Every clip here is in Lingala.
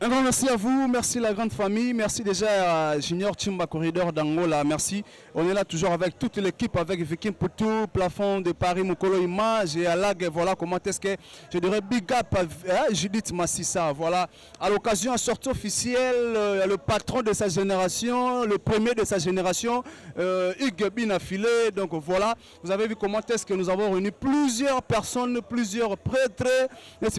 Un grand merci à vous, merci la grande famille, merci déjà à Junior Chimba Corridor d'Angola, merci. On est là toujours avec toute l'équipe, avec Viking Poutou, Plafond de Paris, Mukolo Image et Alag, voilà comment est-ce que je dirais big up à Judith Massissa, voilà. À l'occasion, à sortie officielle, le patron de sa génération, le premier de sa génération, Hugues Binafilé, donc voilà. Vous avez vu comment est-ce que nous avons réuni plusieurs personnes, plusieurs prêtres,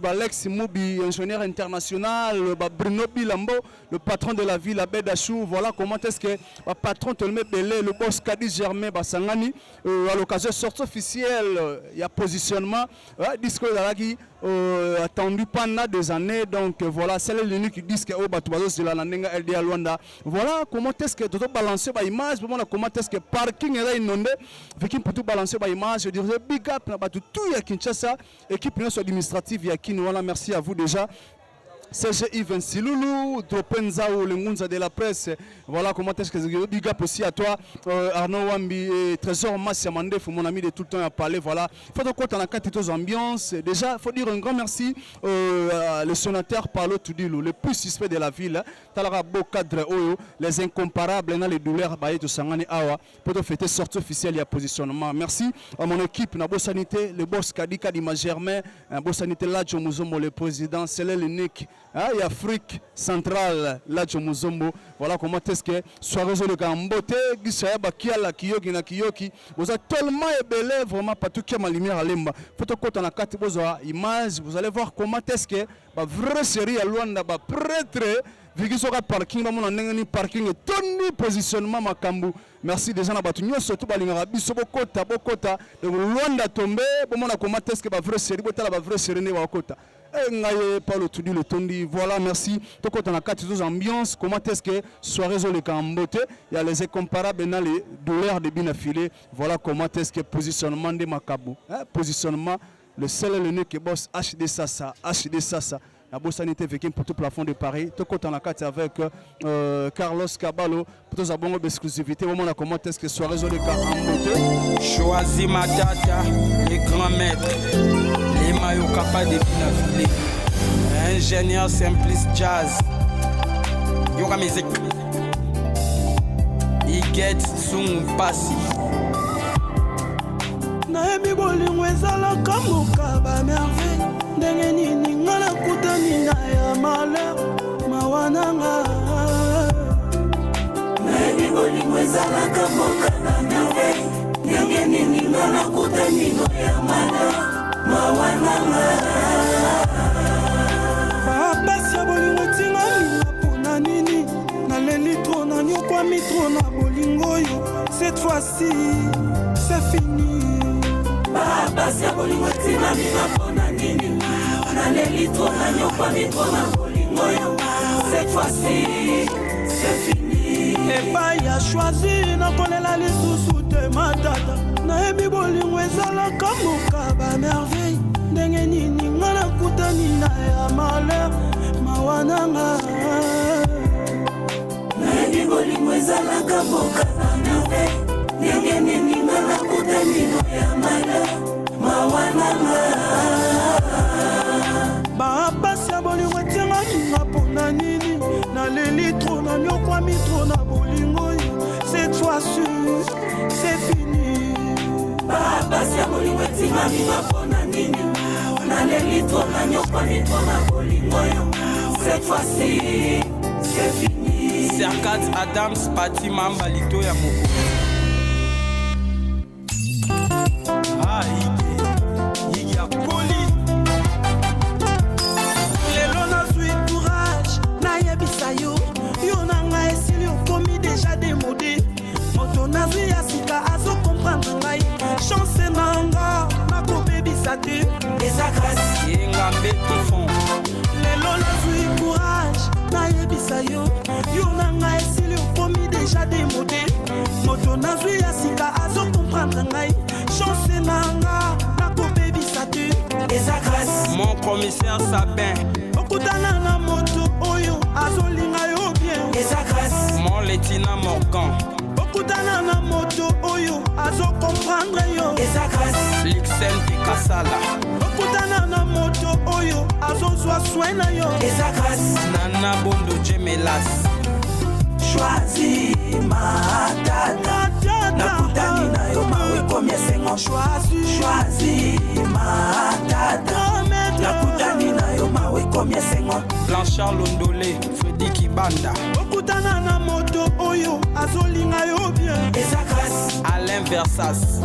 Alex Moubi, ingénieur international, Bruno Bilambo, le patron de la ville, Abed Dachou, voilà comment est-ce que le patron Tolmé Belé, le boss Kadi Germain Bassangani, à l'occasion de sortie officielle, il y a positionnement, disque d'Alagi, attendu pendant des années, donc voilà, c'est l'unique disque au Batouazos de la Nanenga LDA Luanda. Voilà comment est-ce que tout balancer par image, comment est-ce que parking est là inondé, Viking pour tout balancer par image, je dirais big up, tout à Kinshasa, équipe administrative, Yakin, voilà, merci à vous déjà. CG Yves Siloulou, Dropenzao, le Mounza de la presse. Voilà comment est-ce que je big up aussi à toi, Arnaud Wambi et Trésor Massia Mandef, mon ami de tout le temps à parler. Voilà. Il faut donc qu'on a quatre ambiances. Déjà, il faut dire un grand merci le sénateur Paolo Tudilou, le plus suspect de la ville. Talara Beau Cadre Oyo, les incomparables, les douleurs, Bayeto Sangani Awa, pour fêter sortie officielle et positionnement. Merci à mon équipe, Nabo Sanité, le boss Kadika Dima Germain, Nabo Sanité Ladjo Mouzomo, le président, c'est l'unique. Et Afrique centrale, là, Muzombo. Voilà comment est-ce que soirée le Gambote, Gisaya Bakia, la Kiyoki, na Kiyoki. Vous êtes tellement ébélé, vraiment, pas tout qui a ma lumière à l'emba. Photo côté en a 4 images, vous allez voir comment est-ce que la vraie série à Luanda, prêtre, Vigisoka parking, mon en parking, et Tony positionnement Makambu. Merci déjà à Batunio, surtout Balingara, Bisobokota, Bokota, de Luanda tombé, bon, comment est-ce que la vraie série, la vraie série n'est pas Kota. Paulo Tudi le Tondi, voilà, merci. Toko dans la 4 ambiance, comment est-ce que soirée le Cambote, il y a les incomparables dans les douleurs de Binafilé, voilà comment est-ce que positionnement de Makabou, positionnement, le seul et l'unique qui bosse HD Sassa, la bosse sanité Viking pour tout plafond de Paris, Toko dans la 4 avec Carlos Caballo, pour tous abonnés d'exclusivité, moment là comment est-ce que soirée le Cambote. Choisis ma data, les grands maîtres. Les maillots capables de Binafilé. Ingénieur Simplice Jazz. Yoga music. Iget Sung Passi. Naebi bolingo ezalaka mokaba merveille. Ndenge nini nga nakutani na ya malheur mawananga. Naebi bolingo ezalaka mokaba merveille. Ndenge nini nga nakutani na ya malheur. Bapasi ya bolingo tinga minga pona nini naleli tro na nyokwami tro na bolingo oyo cette fois-ci c'est fini. Bapasi ya bolingo tinga minga pona nini naleli tro na nyokwami tro na bolingo oyo cette fois-ci c'est fini. Epai ya choisi nakolela lisusu te matata nayebi bolingo ezalaka mokaba merveille ndenge nini nga nakutani na ya malheur mawananga. Nayebi bolingo ezalaka mokaba merveille ndenge nini nga nakutani na ya malheur mawananga. Bapasi ya bolingo etinga minga mpona nini naleli tro na nyokwami tro na bolingo oyo cette fois-ci c'est fini. Bapasi ya bolingo etinga minga mpona nini naleli tro na nyokwami tro na bolingo oyo cette fois-ci c'est fini. Serkat Adams Pati Mamba Lito ya moko. Igi ya poli. Lelo nazwi courage nayebisa yo yo nanga esili okomi déjà démodé. Moto nazwi ya sika azo comprendre ngai chance nanga nakobebisa te eza grâce yenga mbeto fond. Lelo nazwi courage nayebisa yo yo nanga esili okomi déjà démodé. Moto nazwi ya sika azo comprendre ngai chance nanga nakobebisa te eza grâce. Mon commissaire Sabin okutana na moto oyo azolinga yo bien eza grâce. Mon lieutenant Morgan okutana na moto oyo azo comprendre yo eza grâce. Lixen de Kasala okutana na moto oyo azo nazwa soin na yo eza grâce Nana Bondo Jemelas choisi matata nakutani na yo mawe combien sengo choisi matata nakutani na yo mawe combien sengo Blanchard Londolé Freddy Kibanda okutana na moto oyo azolinga yo bien eza grâce Alain Versas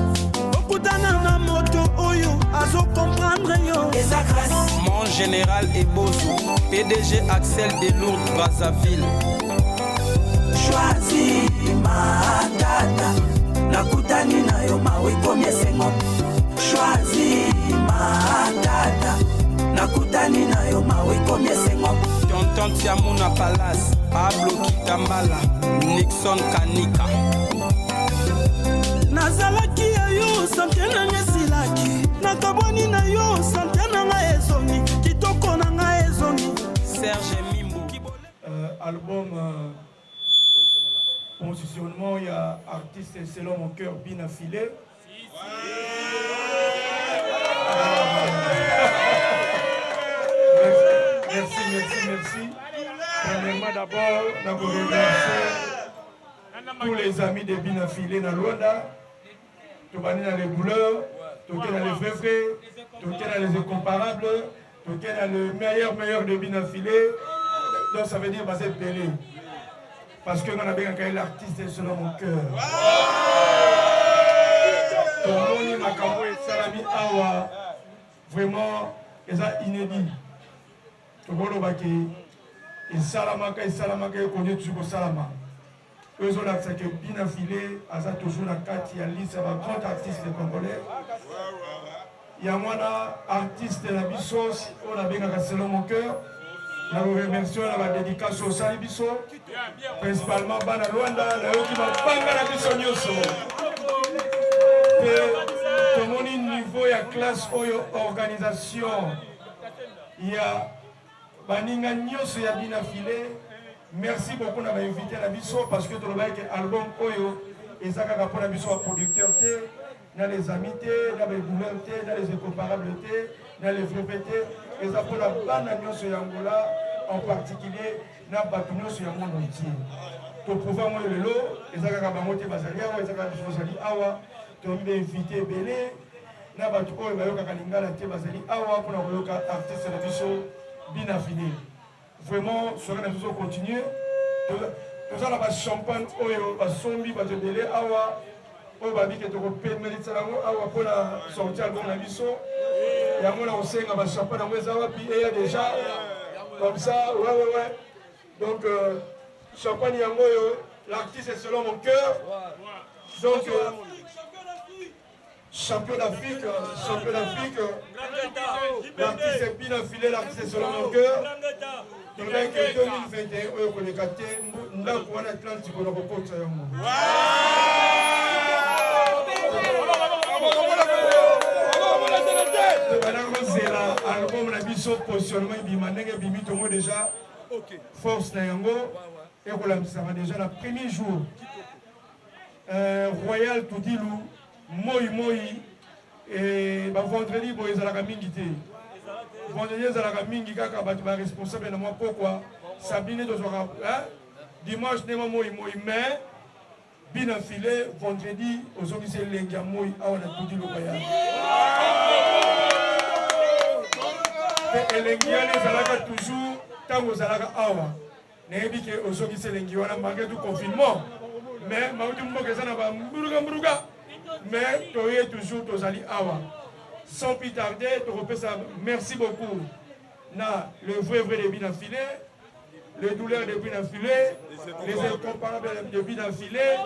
okutana na moto oyo azokomprendre yo eza grâce Mon général Ebozo PDG Axel Delourde Brazzaville choisi matata nakutani na yo mawe combien sengo choisi matata nakutani na yo mawe combien sengo Tonton Tiamuna Palace Pablo Kitambala Nixon Kanika nazalaki ya yo sante nanga esilaki nakabwani na yo sante nanga ezongi kitoko nanga ezongi Serge Mimbo album positionnement, il y a artiste selon mon cœur bien affilé. Merci. Premièrement d'abord, nous remercier tous les amis de bien affilé dans Luanda. Tout dans les douleurs, tout dans les vrais, tout dans les incomparables, tout dans le meilleur de bien affilé. Donc ça veut dire que c'est belé. Parce que nous avons bien l'artiste selon mon cœur. Tomoni Makambo et Salami Awa, vraiment, c'est inédit. Tomoni Baki, et Salamaka, et connaît toujours Salama. Eux ont l'accès que bien affilé, Aza toujours la carte, il y a liste, c'est un grand artiste congolais. Il y a un artiste de la Bissos, on a bien selon mon cœur. Nous remercions la dédicace au Salibiso, principalement Bana Luanda, qui m'a pas la Bissonioso. Tout mon niveau, il y a classe organisation. Il y a Baninga Nyos, il y a bien affilé. Merci beaucoup d'avoir invité la Bisso parce que tout le monde a un album Oyo et ça a pour la Bisso à producteur, dans les amités, dans les douleurs, dans les incomparables, dans les vrais. Et ça pour la banane sur Angola, en particulier, dans le bâtiment sur le monde entier. Tout pouvoir moi le lot, et ça a monté Basalia, et ça a choisi Awa, tu as invité Belé, dans le bâtiment, il y a Kalinga, la Basali Awa, pour le artiste de Bisso, bien affiné. Vraiment, ce que nous allons continuer. Nous allons avoir champagne, sombi, Belé, Awa, au babi qui est au pays de Méditerranée, Awa, pour la sortie album de Bisso. Il y a mon ancien qui a champagne dans les awa, puis il y a déjà, comme ça, ouais. Donc, champagne, il y a l'artiste est selon mon cœur. Donc, champion d'Afrique, l'artiste est bien affilé, l'artiste est selon mon cœur. Donc, en 2021, on est gâté, nous avons un Atlantique, on a beaucoup de ça. Album na biso positionnement bimandenge bimi tongo déjà force na yango et ko lamsama déjà le premier jour Royal Tudilu moi et ba vendredi bo ezalaka mingi te vendredi ezalaka mingi kaka ba responsable na moi pourquoi Sabine dozora dimanche ne moi mais bien affilé vendredi aujourd'hui c'est lenga moi awana Tudilu baya et les Guyanais sont toujours tant aux Alaga Awa. N'est-ce que aujourd'hui c'est les Guyanais malgré tout confinement. Mais mais tu es toujours aux Ali Awa. Sans plus tarder, tu repères ça. Merci beaucoup. Na le vrai de bien affilé, les douleurs de bien affilé, les incomparables de bien affilé,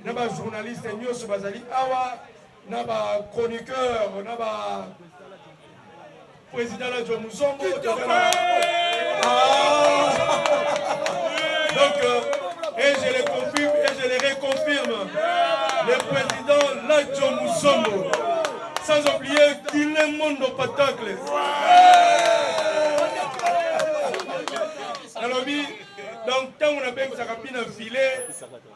na ba journaliste Nyos Bazali Awa, na ba chroniqueur, na ba président de John Mousongo. Donc, et je le confirme et je le réconfirme, le président Ladjo Mousongo, sans oublier qu'il est monde au patacle. Alors, donc, tant on a bien que ça a bien enfilé,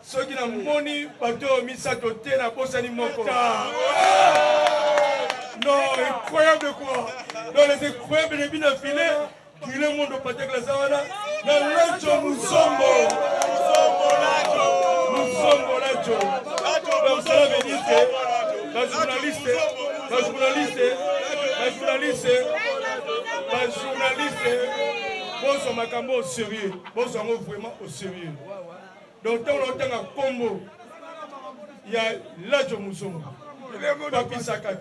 ceux qui n'ont pas money, bateau mis ça côté, n'a pas ça ni moko. Non, incroyable quoi. Donc les incroyables de bien affilés, Kile mondo patek la zawana. Na Lacho Musombo. Musombo Lacho. Donc cela veut dire que la journaliste, bon, makambo au sérieux, bon, vraiment au sérieux. Donc, on a un combo. Il y a Lacho Musombo, Papi Sakat,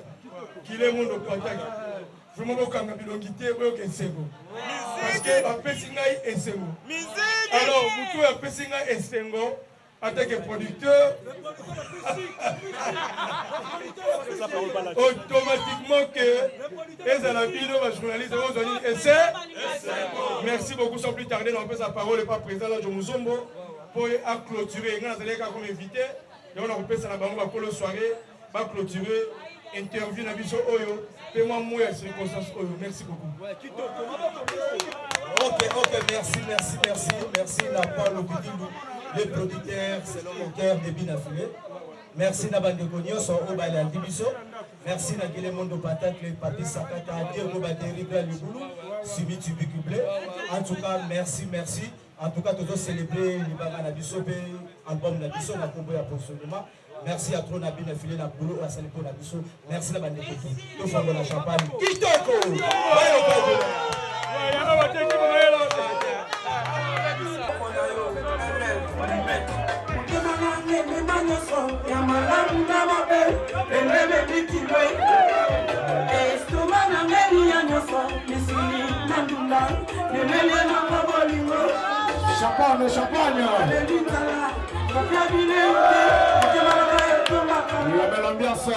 qui est mon contact. Vraiment, quand on a quitté, on a essayé. Parce que la Pessinga est essayé. Alors, vous pouvez la Pessinga essayé. En tant que producteur, automatiquement que les alabino, les journalistes, les essais. Merci beaucoup, sans plus tarder, on peut sa parole et pas présent là, Musombo, pour clôturer. On a comme invité, et on a repris ça pour la soirée, pour clôturer, interview dans Biso Oyo, et moi, moi, circonstance Oyo. Merci beaucoup. Ok, merci, la parole au Kidilou. Les producteurs, c'est le cœur de Binafilé. Merci Nabande Konyoso, Obala Dibiso. Merci Nagile Mondo Patate, Papi Sakata, Diego Bateri, Lugulu, Sumi Tubicublé. En tout cas, merci. En tout cas, tous célébrer l'Ibanga Nabiso, album Nabiso, la combo et approvisionnement. Merci à trop Nabi Nafilé, la boulot, la salle pour Nabiso. Merci Nabande Konyoso. Nous faisons la champagne. Kitoko! Champagne. La belle ambiance.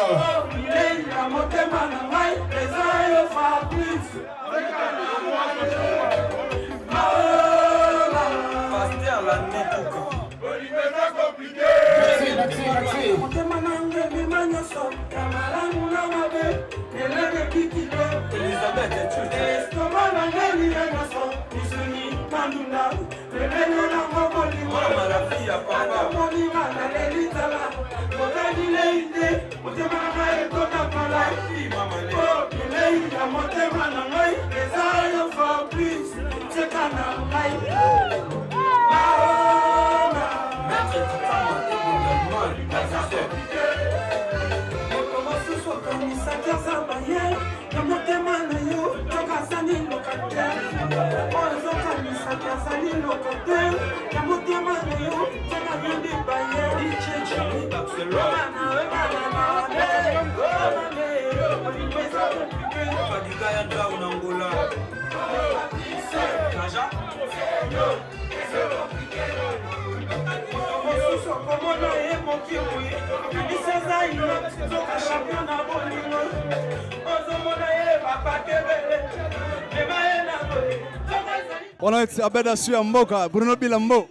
On a été Abeda Mboka, Bruno Bilambo.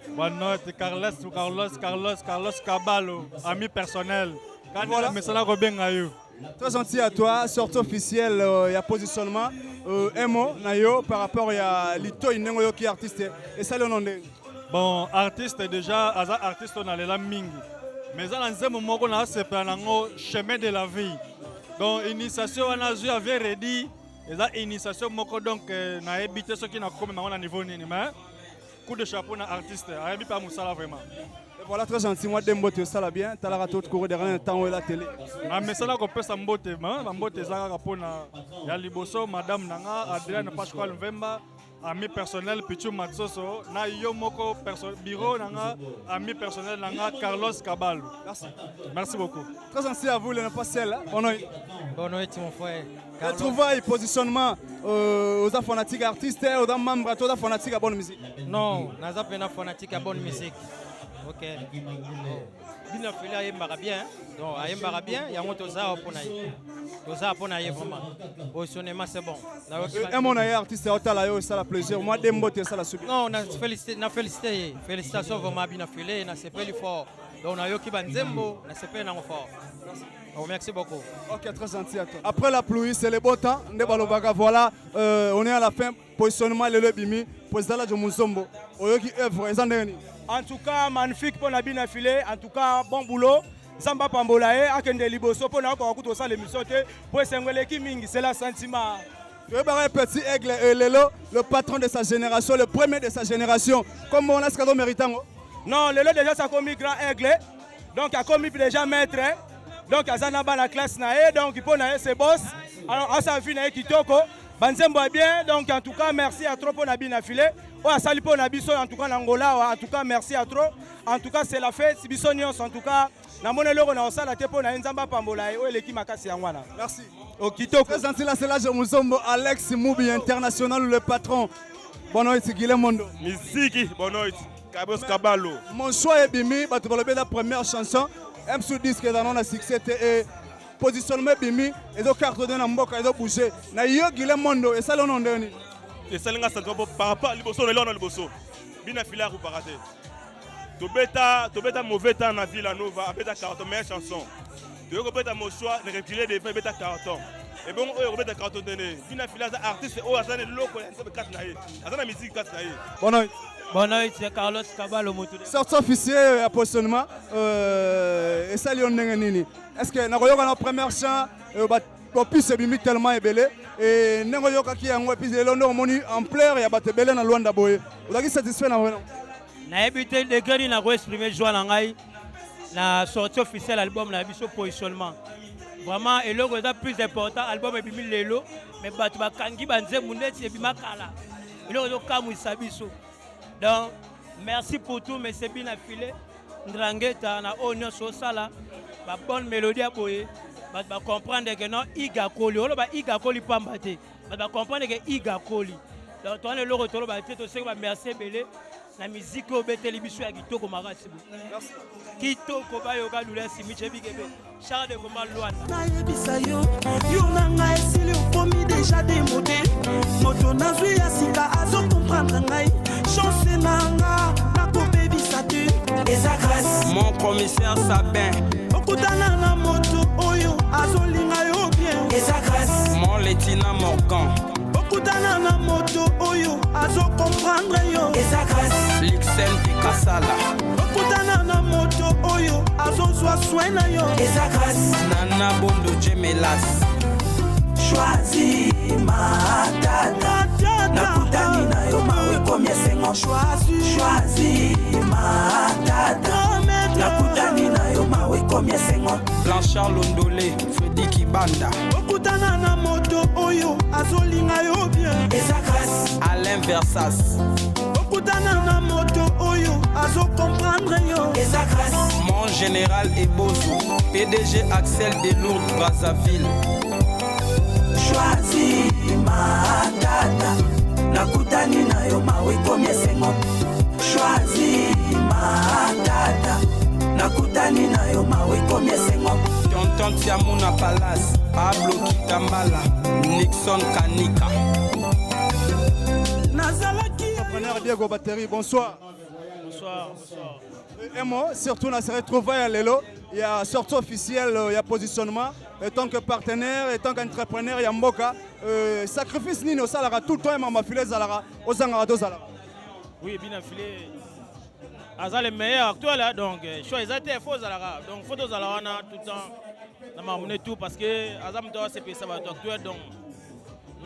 Bonne note, Carlos Caballo, ami personnel. Voilà. Très gentil à toi, sortie officielle, il y a positionnement. Un mot, Nayo, par rapport à Lito Inengoyo qui est artiste. Et ça, le nom de. Bon, artiste déjà, artiste on a les mingi. Mais dans un moment on a ce chemin de la vie. Donc initiation on a vu avec Redi, et ça initiation moko donc na habité ce qui n'a comme à niveau ni mais coup de chapeau na artiste, a pas musala vraiment. Et voilà très gentil moi Dembote ça la bien, tu as la raté cours derrière temps la télé. Na mais ça là qu'on peut sambote, mbote ça rapona ya liboso madame nanga Adrienne Pascal Mvemba. Ami personnel Pichu Matsoso, na yo moko bureau nanga ami personnel nanga Carlos Caballo. Merci beaucoup. Très gentil à vous les pastel. Bonne nuit mon frère. Trouvaille positionnement aux fanatiques artistes et aux membres à toi fanatiques à bonne musique. Non, naza pena fanatique à bonne musique. OK. Bina fila ayembaka bien. Donc ayembaka bien, yango toza oponaye. Toza oponaye vraiment. Positionnement c'est bon. Un mon artiste otala yo ça la plaisir. Moi Dembote ça la subi. Non, na félicité. Félicitations vraiment bina fila na sepeli fort. Donc na yo ki banzembo, na sepeli na fort. Merci beaucoup. Ok, très gentil à toi. Après la pluie, c'est le beau temps. Voilà, on est à la fin. Positionnement le bimi. Positionnement de Musombo. En tout cas, magnifique pour la bien affilée. En tout cas, bon boulot. Samba Pambolae, Akende Liboso, pour nous avoir l'émission. Pour s'envoler qui mingi, c'est le sentiment. Petit Aigle Lelo, le patron de sa génération, le premier de sa génération. Comment on a ce cadeau méritant? Non, Lelo déjà ça a commis grand Aigle. Donc il a commis déjà maître. Donc il a dans la classe naé, donc il peut naé ses boss. Alors à sa vie naé kitoko. Banzembo bien, donc en tout cas merci à trop pour la bien affilé. Oh sali pour nabiso en tout cas en Angola, en tout cas merci à trop. En tout cas c'est la fête, Sibisonios en tout cas. Na mone loko na osala te pour na nzamba pambola o eleki makasi yangwana. Merci. Au kitoko. Présenté là c'est là Muzombo Alex Mubi international le patron. Bonoit Gilemondo. Miziki Bonoit Kabos Kabalo. Mon choix est bimi, bah tu vas la première chanson. M sous disque dans la succès et positionnement bimi et donc carte de Namboka et donc bouger. Na yo Gilemondo et ça le nom de ni. Et ça l'inga ça par rapport à liboso le lona liboso. Bina fila ou paraté. Tobeta mauvais temps na Villa Nova, abeta carton meilleure chanson. Tu veux que mon choix de reculer des faits beta carton. Et bon on beta carton donné. Bina fila artiste o azane loko ça be 4 naé. Azana musique 4 naé. Bonoit. Bonoit c'est Carlos Caballo motu. Sortie officielle positionnement et ça lion nini. Est-ce que na koyoka na première chant ba plus bimi tellement ébélé et nengo yoka ki yango puis le londo moni ampleur ya batebele na Luanda boye. Vous êtes satisfait na wena? Na habité de gari na ko exprimer joie na ngai na sortie officielle album na biso positionnement. Vraiment et le est plus important album et bimi lelo mais batu bakangi banze mundeti ebima kala. Et le kamu isabiso. Donc merci pour tout mais c'est bien affilé. Ndrangeta na onyo so sala ba bonne mélodie aboye. Ba comprendre que non iga koli olo ba iga koli pambate. Ba comprendre que iga koli. Donc toi le retour ba te to se ba merci belé. La musique au bétel bisu ya kitoko makasi. Merci. Kitoko ba yoka lula simiche bigebe. Charles de Goma Luanda. Na yebisa yo, yo nanga esili okomi déjà démodé. Moto nazwi ya sika azo comprendre ngai. Chance nanga na ko bebisa te. Eza grâce. Mon commissaire Sabin. Okutana na moto oyo azo linga yo bien. Eza grâce. Mon lieutenant Morgan. Okutana na moto oyo azo comprendre yo. Eza grâce. Lixen de Kassala. Okutana na moto oyo azo zwa soin na yo. Eza grâce. Nana Bondo Djemelas. Choisis ma dada. Nakutani na yo mawe combien 50. Choisis ma dada. Nakutani na yo mawe combien 50. Blanchard Londolé, Freddy Kibanda. Okutana na moto oyo azolinga yo bien. Eza grâce. Alain Versas. Okutana na moto oyo azo comprendre yo. Eza grâce. Mon général Ebozo, PDG Axel Delourde Brazzaville. Choisis ma dada. Nakutani na yo mawe combien 50. Choisis ma dada. Nakutani na yo mawe combien 50. Tonton Tiamuna Palace, Pablo Kitambala, Nixon Kanika. Entrepreneur Diego Battery, bonsoir. Bonsoir, bonsoir. Et moi, surtout, on se retrouve à Lelo. Il y a sortie officielle, il y a positionnement. En tant que partenaire, en tant qu'entrepreneur, il y a Mboka. Sacrifice Nino Salara, tout le temps, il m'a filé Zalara, aux Angarados Zalara. Oui, bien affilé. Aza le meilleur actuel, donc choix exacté faux Zalara. Donc photo Zalara tout le temps. On m'a amené tout parce que Azam doit se payer ça actuel, donc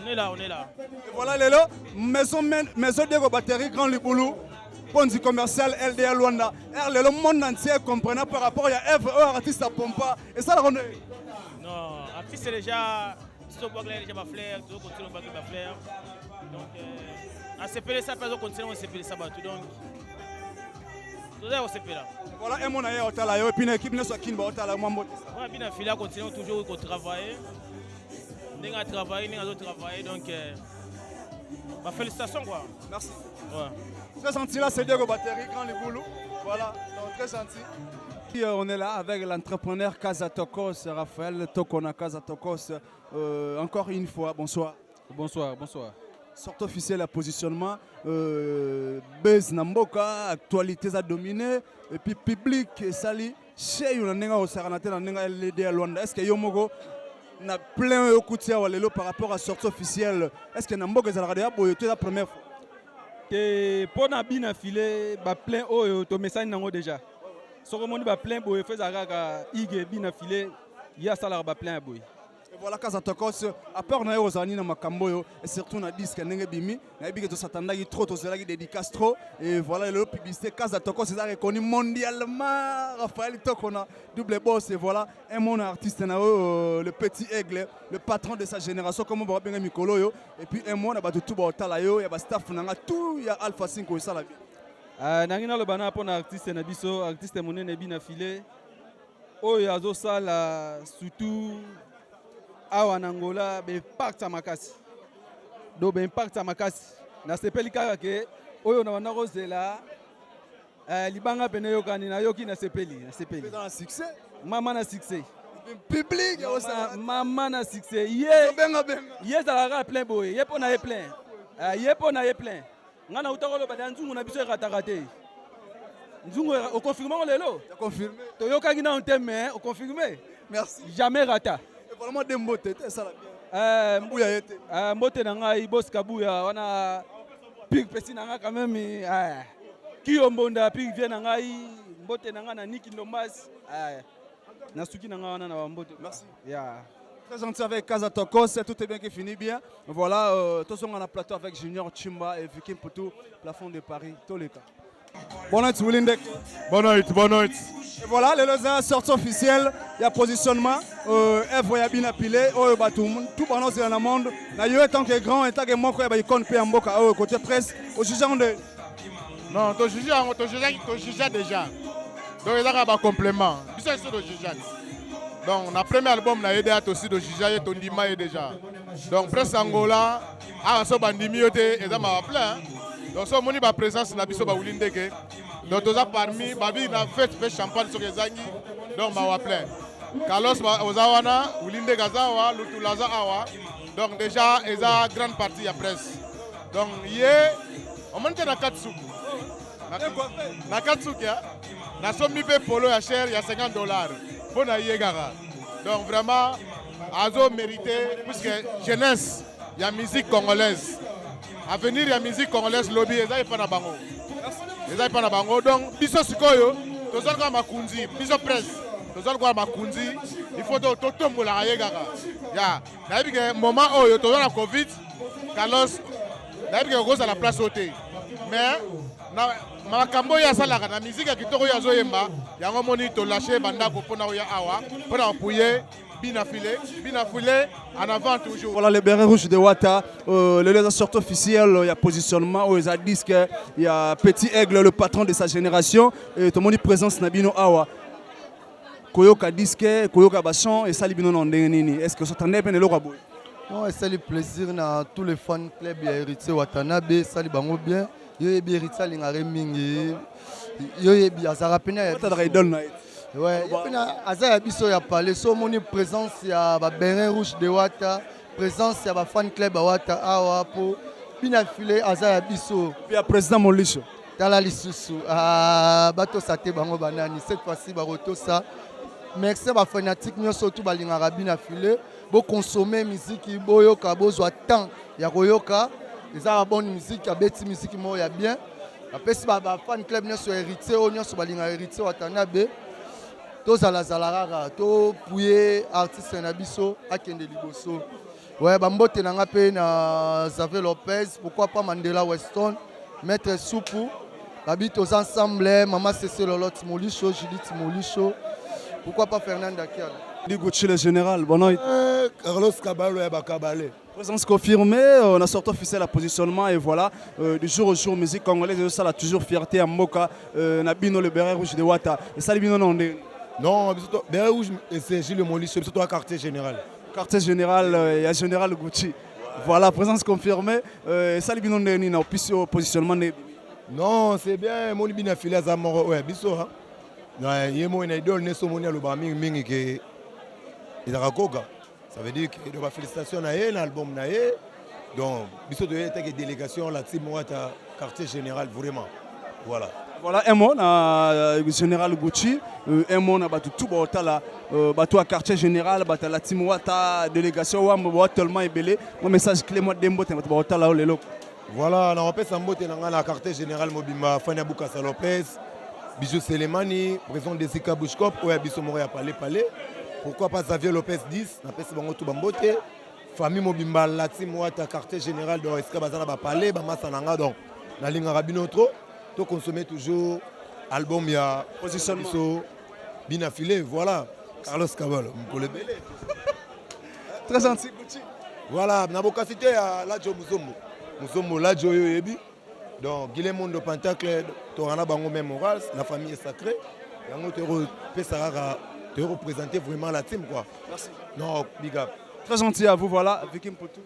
on est là, on est là. Et voilà Lelo, maison Diego Battery, Grand Liboulou. Ponzi commercial LDA Luanda. Le monde entier comprenant par rapport à Eve, artiste à Pompa. Et ça, on est. Non, artiste c'est déjà. Si tu vois que déjà ma fleur, tu continues à ma fleur. Donc, à CPL, ça peut continuer à CPL ça. Donc, tout ça, on CPL là. Voilà, et mon aïe, on t'a là, et puis l'équipe ne soit qu'une bonne, on t'a là, moi, moi. Ouais, bien, la fille continue toujours à travailler. Nous avons travaillé, nous avons travaillé. Donc, félicitations, quoi. Merci. Ouais. Très gentil là, c'est Diego Battery, Grand Liboulou. Voilà, donc très gentil. On est là avec l'entrepreneur Kazatokos, Raphaël Tokona Kazatokos. Encore une fois, bonsoir. Bonsoir, bonsoir. Sorte officielle à positionnement, Bez Namboka, actualités à dominer, et puis public, Sali, chez Yonanga au Saranate, Nanga LD à Luanda. Est-ce que Yomogo n'a plein de coups de par rapport à sortie officielle? Est-ce que Namboka est la première fois? Que pour na bien affilé ba plein o to message nango déjà so ko moni ba plein boy fait zaka ige bien affilé ya sala ba plein boy. voilà Casa Tokos à part na yo zani na makambo et surtout na disque ndenge bimi na biké to satandaki trop to zelaki dédicace trop et voilà le publicité Casa Tokos c'est reconnu mondialement Raphaël Tokona double boss et voilà un mon artiste na le petit aigle le patron de sa génération comme on bien mikolo yo et puis un mon na batu tout ba otala yo ya ba staff na tout ya Alpha 5 ko sala bi nangina le bana pona artiste na biso artiste monene bina filé oyo azosala surtout awa na Angola be impact makasi do be impact makasi na sepeli kaka ke oyo na wana kozela libanga pene yokani na yoki na sepeli dans succès mama na succès public mama na succès ye zalaka plein boye ye pona ye plein ngana utakolo bada nzungu na biso ekataka te nzungu o confirmer lelo confirmé toyokaki na nteme o confirmer merci jamais rata vraiment de mbote te sala bien mbuya yete mbote na ngai boss kabuya wana pig pesi na ngai quand même kiyombonda pig vient na ngai mbote na ngai na Niki Ndombas na suki na ngai wana na mbote merci yeah. Très gentil avec Casa Tokos, tout est bien qui finit bien. Voilà, tous sont en plateau avec Junior Chimba et Viking Poutou, plafond de Paris, tous les cas. Bonne nuit, Willindek. Bonne nuit. Et voilà, les deux sorties officielles, il y a positionnement, Evre ya bien appelé, tout pendant c'est dans le monde. D'ailleurs, tant que grand, et tant que moi, il compte payer en boca, côté presse, au juge de. Non, tu juges déjà. Donc, il y a un complément. C'est ça, le juge. Donc, le premier album, on a aidé à aussi de juger ton dima déjà. Donc, presse Angola, à ce bandimi, et ça m'a plein. Donc, ce moni ba présence na biso ba Willindeke. Donc, tous parmi, babi na fait champagne sur les angi. Donc, m'a plein. Carlos Ozawana, Willindeke Azawa, Lutulaza Awa. Donc, déjà, il y a une grande partie à presse. Donc, hier, on monte na Katsuku. Na Katsuki, na somme polo ya cher, il y a $50. Pour na Yegara. Donc vraiment, Azo mérité, puisque jeunesse, il y a musique congolaise. À venir, il y a musique congolaise, lobby, et ça, il n'y a pas de bango. Et ça, il n'y a pas de bango. Donc, biso sikoyo, tous les gens makunzi, biso presse, tous les gens makunzi, il faut tout tomber la Yegara. Ya, d'ailleurs, moment où tu as la Covid, Carlos, d'ailleurs, il y a la place ôtée. Mais, makambo ya salaka na musique ya kitoko ya zoyemba yango moni to lâcher bandako pona ya awa pona appuyer bina filé en avant toujours. Voilà les bérets rouges de Wata, les sorties officielles, il y a positionnement, il y a disque, il y a Petit Aigle, le patron de sa génération, et tout le monde présence Nabino Awa. Koyoka disque, Koyoka Bachon et Salibino Nandeni. Est-ce que ça t'en est bien le rabou? Non, c'est le plaisir à tous les fans club héritier Watanabe, Salibango bien. Yo yebi héritier lingare mingi. Yo yebi azara pena ya. Ouais, pena azara biso ya parler so moni présence ya ba béret rouge de Wata, présence ya ba fan club Wata awa po pina filé azara biso. Puis président Molisho. Tala lisusu bato sate bango banani cette fois-ci ba roto ça. Merci ba fanatique nyoso tout ba lingara bina filé. Bo consommer musique boyoka bozwa temps ya koyoka. Ils ont une bonne musique, il y a une musique qui est bien. Après, si les fan club sont héritiers, ils sont héritiers Watanabe. Tous à la Zalarara, tous les artistes Nabiso, Akende Liboso. Ouais, Bambote Nangape na Xavier Lopez, pourquoi pas Mandela Weston, Maître Soupou, Babi tous ensemble, Maman Cécile Lolo Timolicho, Julie Timolicho, pourquoi pas Fernand Dakial. Digouchi le général, bonne nuit. Carlos Cabalo et Bakabale. Présence confirmée, on a sorti officiel à positionnement et voilà, du jour au jour, musique congolaise, ça a toujours fierté à Moka, Nabino le béret rouge de Wata. Et ça, Libino non. Non, béret rouge, c'est Gilles Molis, c'est surtout un quartier général. Quartier général, il y a général Gucci. Voilà, présence confirmée, ça, Libino non, au positionnement. Non, c'est bien, mon Libina filé à Zamoro, ouais, biso, hein. Non, il y a une idole, il y a une idole, il y a ça veut dire que la félicitation à l'album. Donc, il y a une délégation, la team Wata, quartier général, vraiment. Voilà. Voilà, un mot, général Gucci, un mot, tout le quartier général, la team Wata, délégation, tellement ébélé. Mon message clé, moi, Dembo, voilà, on appelle ça le quartier général Mobimba, Fania Boukassa Lopez, Bijou Selemani, président de Zika Bouchkop, Oya Bissomore à Palais. pourquoi pas Xavier Lopez 10, napesi bango tout bambote, famille mobimba la team wata quartier général de Esca bazana ba palais ba masananga donc na linga rabino trop, to consommer toujours album ya positionnement Bina Filé, voilà Carlos Cabal, m'kole belé. Très gentil Gucci. Voilà, na bokasité ya Ladjo Musomo Ladjo yebi. Donc Guillemont de Pentacle, Torana Bango même moral, la famille est sacrée. Yango te représenter vraiment la team quoi. Merci. Non, big up. Très gentil à vous, voilà, Vikim Poutou.